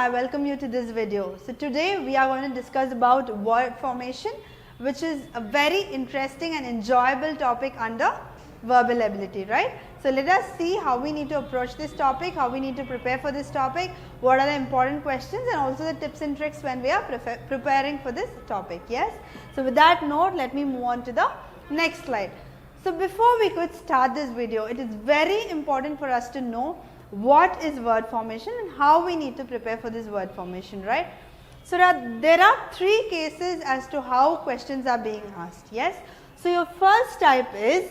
I welcome you to this video. So today we are going to discuss about word formation, which is a very interesting and enjoyable topic under verbal right? So let us see how we need to approach this topic, how we need to prepare for this topic, what are the important questions and also the tips and tricks when we are preparing for this topic. Yes. So with that note, let me move on to the next slide. So before we could start this video, it is very important for us to know what is word formation and how we need to prepare for this word formation, right? So there are three cases as to how questions are being asked. Yes. So your first type is,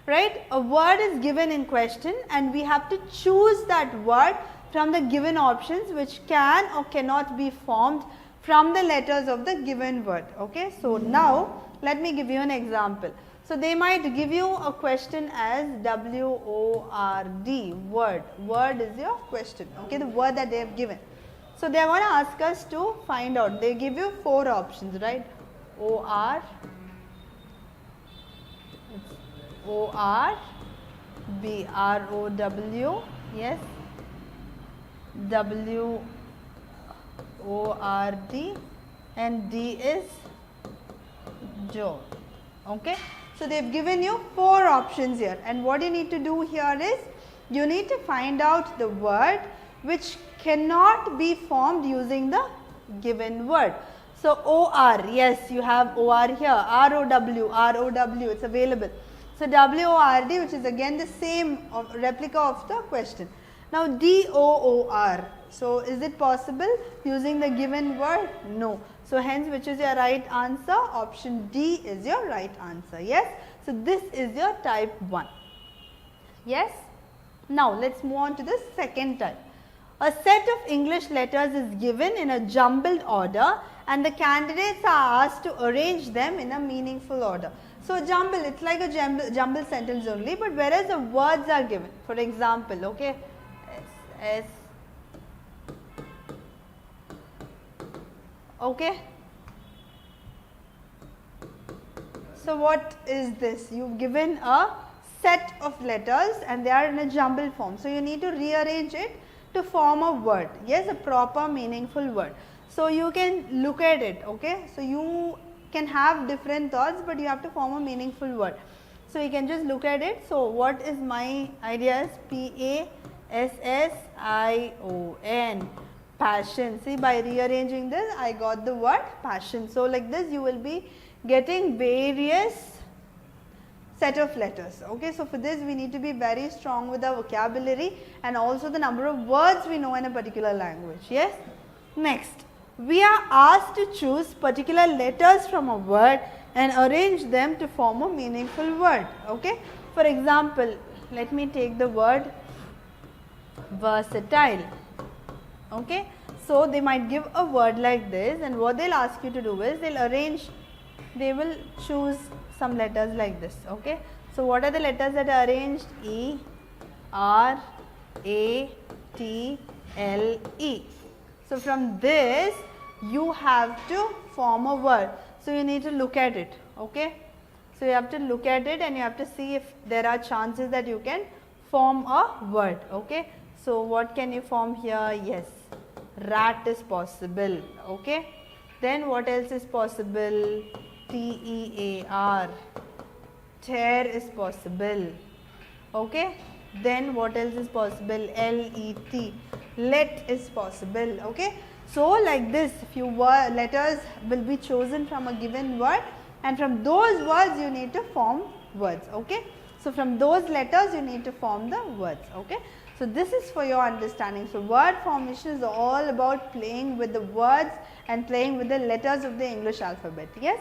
right, a word is given in question and we have to choose that word from the given options which can or cannot be formed from the letters of the given word. Okay. So now let me give you an example. So they might give you a question as W-O-R-D, word. Word is your question, okay, the word that they have given. So they are going to ask us to find out. They give you four options, right? O-R, B, R-O-W, yes, W-O-R-D, and D is Joe, okay. So they have given you four options here, and what you need to do here is you need to find out the word which cannot be formed using the given word. So OR, yes, you have OR here, ROW, it's available. So WORD, which is again the same replica of the question. Now DOOR, so is it possible using the given word? No. So hence, which is your right answer? Option D is your right answer. Yes. So this is your type 1. Yes. Now let's move on to the second type. A set of English letters is given in a jumbled order and the candidates are asked to arrange them in a meaningful order. So jumble, it's like a jumble sentence only, but whereas the words are given. For example, okay, S, okay. So what is this? You've given a set of letters and they are in a jumbled form. So you need to rearrange it to form a word. Yes, a proper meaningful word. So you can look at it, okay. So you can have different thoughts, but you have to form a meaningful word. So you can just look at it. So what is my idea is P-A-S-S-I-O-N, passion. See, by rearranging this I got the word passion. So like this you will be getting various set of letters. Okay, so for this we need to be very strong with our vocabulary and also the number of words we know in a particular language. Yes. Next, we are asked to choose particular letters from a word and arrange them to form a meaningful word. Okay. For example, let me take the word versatile. Okay. So they might give a word like this and what they'll ask you to do is they will choose some letters like this. Okay. So what are the letters that are arranged? E, R, A, T, L, E. So from this you have to form a word. So you need to look at it. Okay. So you have to look at it and you have to see if there are chances that you can form a word. Okay. So what can you form here? Yes, rat is possible. Okay. Then what else is possible? T-E-A-R, tear is possible. Okay. Then what else is possible? L-E-T, let is possible. Okay. So like this, few letters will be chosen from a given word and from those words you need to form words. Okay. So from those letters you need to form the words. Okay. So this is for your understanding. So word formation is all about playing with the words and playing with the letters of the English alphabet. Yes.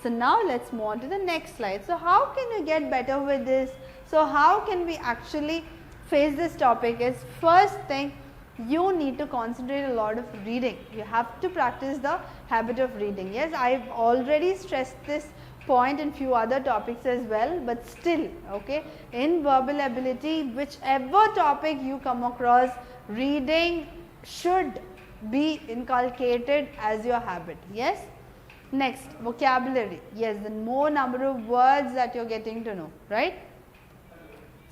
So now let's move on to the next slide. So how can you get better with this? So how can we actually face this topic is, first thing, you need to concentrate a lot of reading. You have to practice the habit of reading. Yes, I've already stressed this point in few other topics as well, but still, okay, in verbal ability, whichever topic you come across, reading should be inculcated as your habit. Yes. Next, vocabulary. Yes, the more number of words that you are getting to know, right?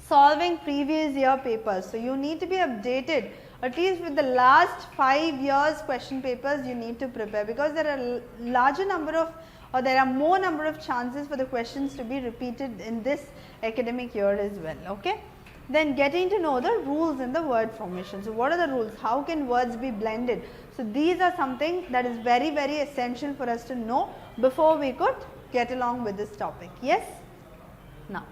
Solving previous year papers. So you need to be updated at least with the last 5 years question papers you need to prepare, because there are larger number of, or there are more number of chances for the questions to be repeated in this academic year as well. Okay. Then getting to know the rules in the word formation. So what are the rules? How can words be blended? So these are something that is very, very essential for us to know before we could get along with this topic. Yes? Now,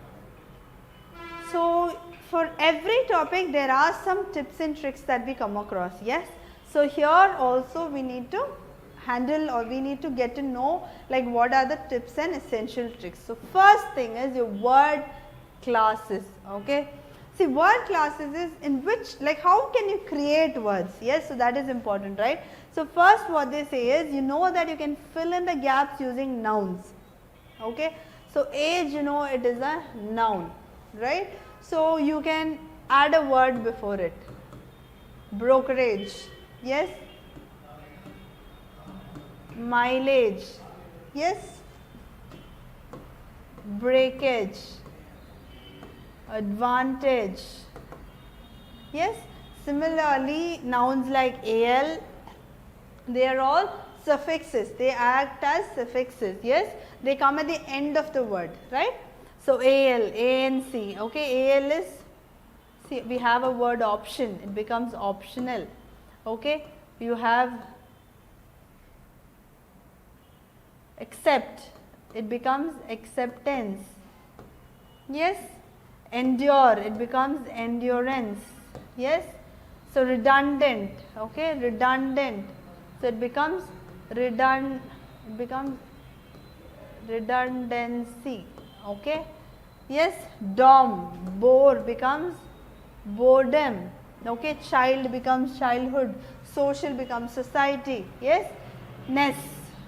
so for every topic there are some tips and tricks that we come across. Yes? So here also we need to handle, or we need to get to know like what are the tips and essential tricks. So first thing is your word classes. Okay. See, word classes is in which, like, how can you create words? Yes, so that is important, right? So first what they say is, you know that you can fill in the gaps using nouns. Okay. So age, you know, it is a noun, right? So you can add a word before it. Brokerage, yes. Mileage, yes. Breakage, advantage, yes. Similarly, nouns like al, they are all suffixes, they act as suffixes, yes. They come at the end of the word, right? So al, anc, okay. Al is, see, we have a word option, it becomes optional, okay. You have accept, it becomes acceptance, yes. Endure, it becomes endurance, yes. So redundant, okay, redundant, so it becomes redundancy, okay, yes. Dom, bore becomes boredom, okay. Child becomes childhood, social becomes society, yes. Ness,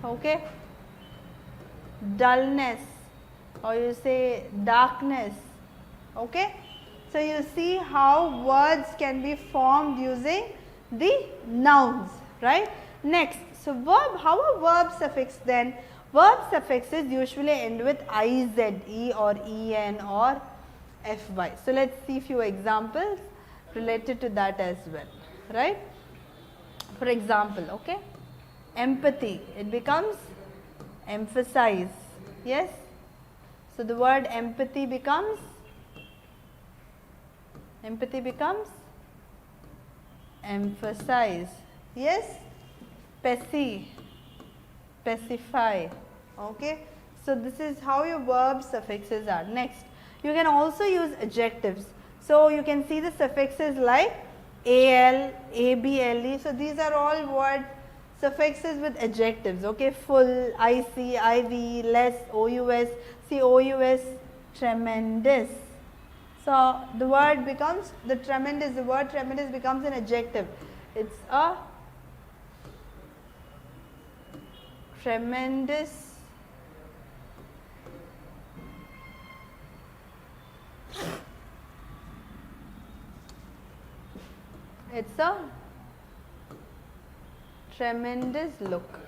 okay. Dullness, or you say darkness, okay. So you see how words can be formed using the nouns, right? Next, so verb, how are verb suffix then? Verb suffixes usually end with IZE or EN or FY. So let's see few examples related to that as well, right? For example, okay, empathy, it becomes emphasize, yes. So the word empathy becomes emphasize, yes. Specify, okay. So this is how your verb suffixes are. Next, you can also use adjectives. So you can see the suffixes like al, able, so these are all word suffixes with adjectives, okay. Full, ic, iv, less, ous, see ous, tremendous. So the word becomes, the word tremendous becomes an adjective. It's a tremendous look,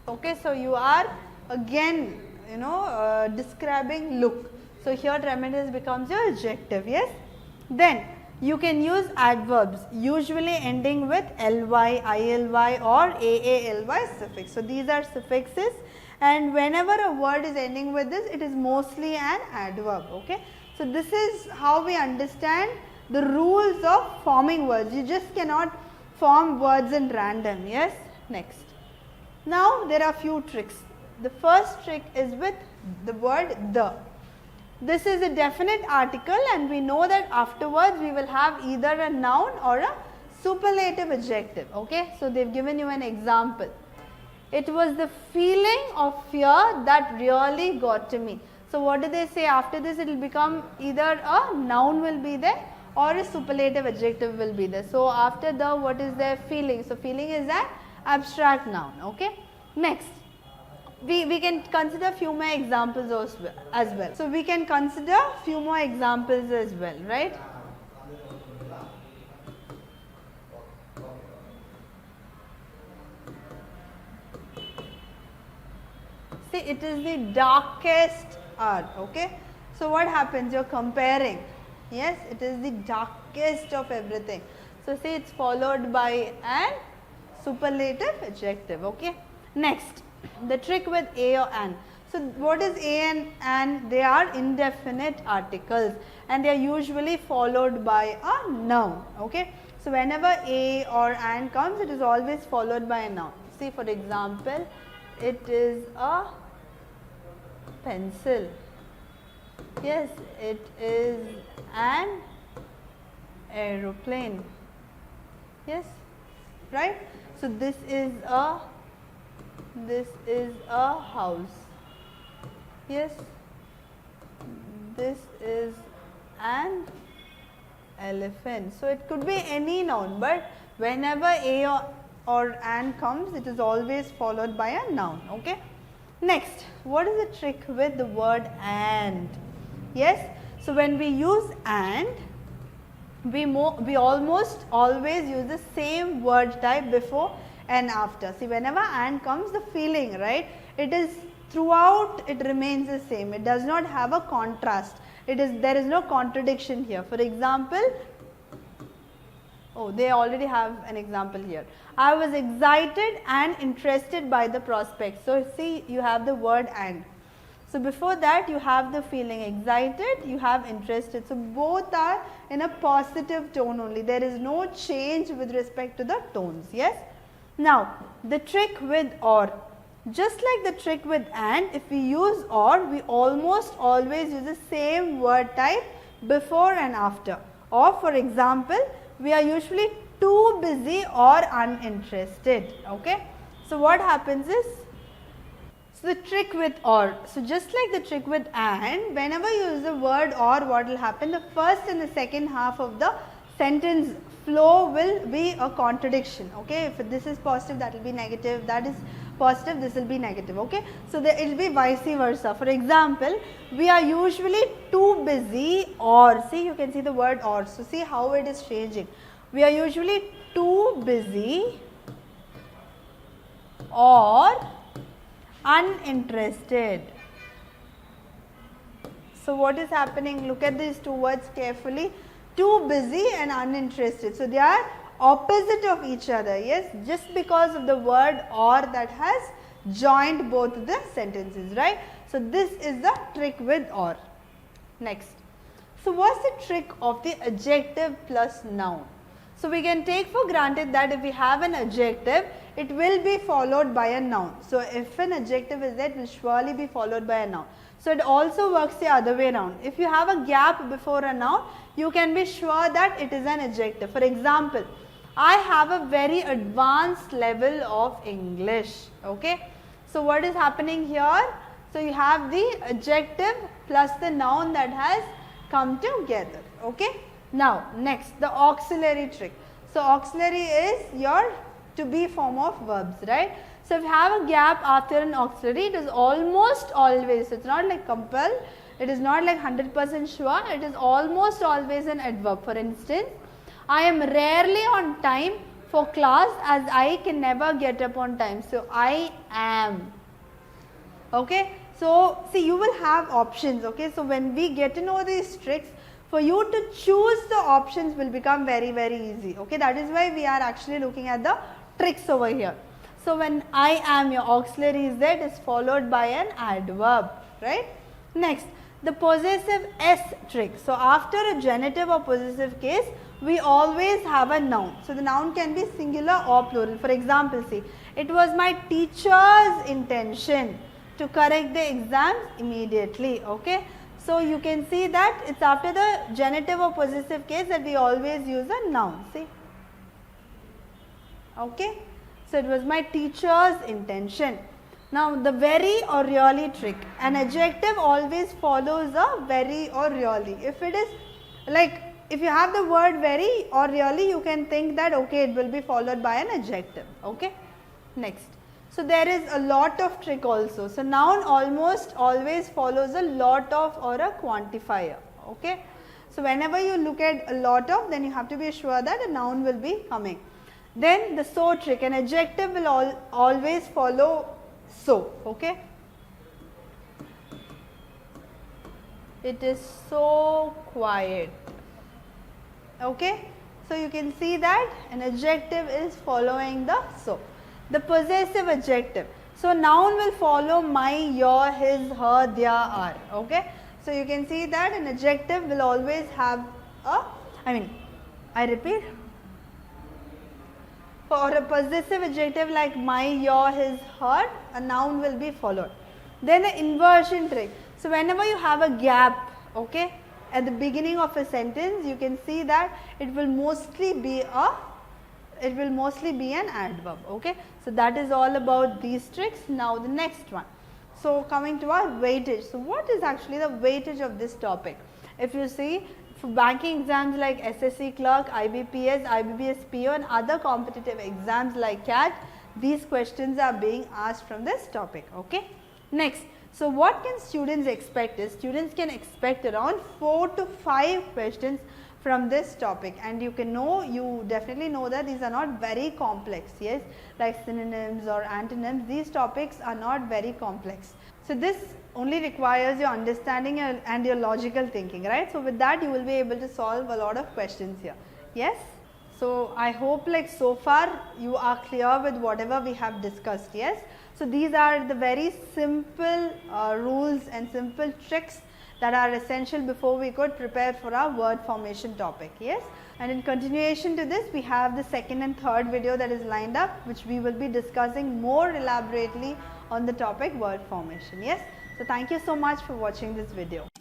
okay. So you are again, you know, describing look. So here tremendous becomes your adjective, yes. Then you can use adverbs usually ending with ly, illy or aally suffix. So these are suffixes, and whenever a word is ending with this, it is mostly an adverb, okay. So this is how we understand the rules of forming words. You just cannot form words in random, yes. Next, now there are few tricks. The first trick is with the word the. This is a definite article, and we know that afterwards we will have either a noun or a superlative adjective, okay. So they have given you an example. It was the feeling of fear that really got to me. So what do they say after this? It will become either a noun will be there or a superlative adjective will be there. So after the, what is their feeling? So feeling is an abstract noun, okay. Next, we can consider few more examples as well. So we can consider few more examples as well, right? See, it is the darkest hour, okay. So what happens? You are comparing, yes, it is the darkest of everything. So see, it's followed by an superlative adjective. Okay. Next, the trick with a or an. So what is a and an? They are indefinite articles and they are usually followed by a noun. Okay. So whenever a or an comes, it is always followed by a noun. See, for example, it is a pencil. Yes, it is an aeroplane. Yes, right. So this is a house. Yes, this is an elephant. So it could be any noun, but whenever a or an comes, it is always followed by a noun. Okay. Next, what is the trick with the word and? Yes, so when we use and, we almost always use the same word type before and after. See, whenever and comes, the feeling, right, it is throughout, it remains the same. It does not have a contrast. There is no contradiction here. For example, oh, they already have an example here. I was excited and interested by the prospect. So see, you have the word and. So before that, you have the feeling excited, you have interested. So both are in a positive tone only. There is no change with respect to the tones. Yes. Now the trick with or. Just like the trick with and, if we use or, we almost always use the same word type before and after. Or for example, we are usually too busy or uninterested. Okay. So what happens is, so the trick with or. So just like the trick with and, whenever you use the word or, what will happen? The first and the second half of the sentence flow will be a contradiction. Okay. If this is positive, that will be negative. That is positive, this will be negative. Okay. So it will be vice versa. For example, we are usually too busy or, see, you can see the word or. So see how it is changing. We are usually too busy or uninterested. So what is happening? Look at these two words carefully. Too busy and uninterested. So they are opposite of each other. Yes, just because of the word or that has joined both the sentences, right? So this is the trick with or. Next, so what's the trick of the adjective plus noun? So we can take for granted that if we have an adjective, it will be followed by a noun. So if an adjective is there, it will surely be followed by a noun. So it also works the other way around. If you have a gap before a noun, you can be sure that it is an adjective. For example, I have a very advanced level of English. Okay. So what is happening here? So you have the adjective plus the noun that has come together. Okay. Now next, the auxiliary trick. So auxiliary is your to be form of verbs, right? So if you have a gap after an auxiliary, it is almost always, so it's not like compel, it is not like 100% sure, it is almost always an adverb. For instance, I am rarely on time for class as I can never get up on time. So I am. Okay. So see, you will have options. Okay. So when we get to know these tricks, for you to choose the options will become very, very easy. Okay. That is why we are actually looking at the tricks over here. So when I am, your auxiliary is there, it is followed by an adverb, right? Next, the possessive S trick. So after a genitive or possessive case, we always have a noun. So the noun can be singular or plural. For example, see, it was my teacher's intention to correct the exams immediately. Okay. So you can see that it's after the genitive or possessive case that we always use a noun. See. Okay. So it was my teacher's intention. Now the very or really trick. An adjective always follows a very or really. If it is like, if you have the word very or really, you can think that okay, it will be followed by an adjective. Okay. Next. So there is a lot of trick also. So noun almost always follows a lot of or a quantifier. Okay. So whenever you look at a lot of, then you have to be sure that a noun will be coming. Then the so trick, an adjective will always follow so. Okay. It is so quiet. Okay. So you can see that an adjective is following the so. The possessive adjective. So noun will follow my, your, his, her, their, are. Okay. So you can see that an adjective will always have a, I repeat, for a possessive adjective like my, your, his, her, a noun will be followed. Then the inversion trick. So whenever you have a gap, okay, at the beginning of a sentence, you can see that it will mostly be an adverb. Okay. So that is all about these tricks. Now the next one. So coming to our weightage. So what is actually the weightage of this topic? If you see, for banking exams like SSC clerk, IBPS, IBPS PO and other competitive exams like CAT, these questions are being asked from this topic. Okay. Next, so what can students expect is, students can expect around 4 to 5 questions from this topic, and you definitely know that these are not very complex, yes, like synonyms or antonyms, these topics are not very complex. So this only requires your understanding and your logical thinking, right? So with that you will be able to solve a lot of questions here, yes. So I hope like so far you are clear with whatever we have discussed, yes. So these are the very simple rules and simple tricks that are essential before we could prepare for our word formation topic, yes. And in continuation to this, we have the second and third video that is lined up, which we will be discussing more elaborately on the topic word formation, yes. So thank you so much for watching this video.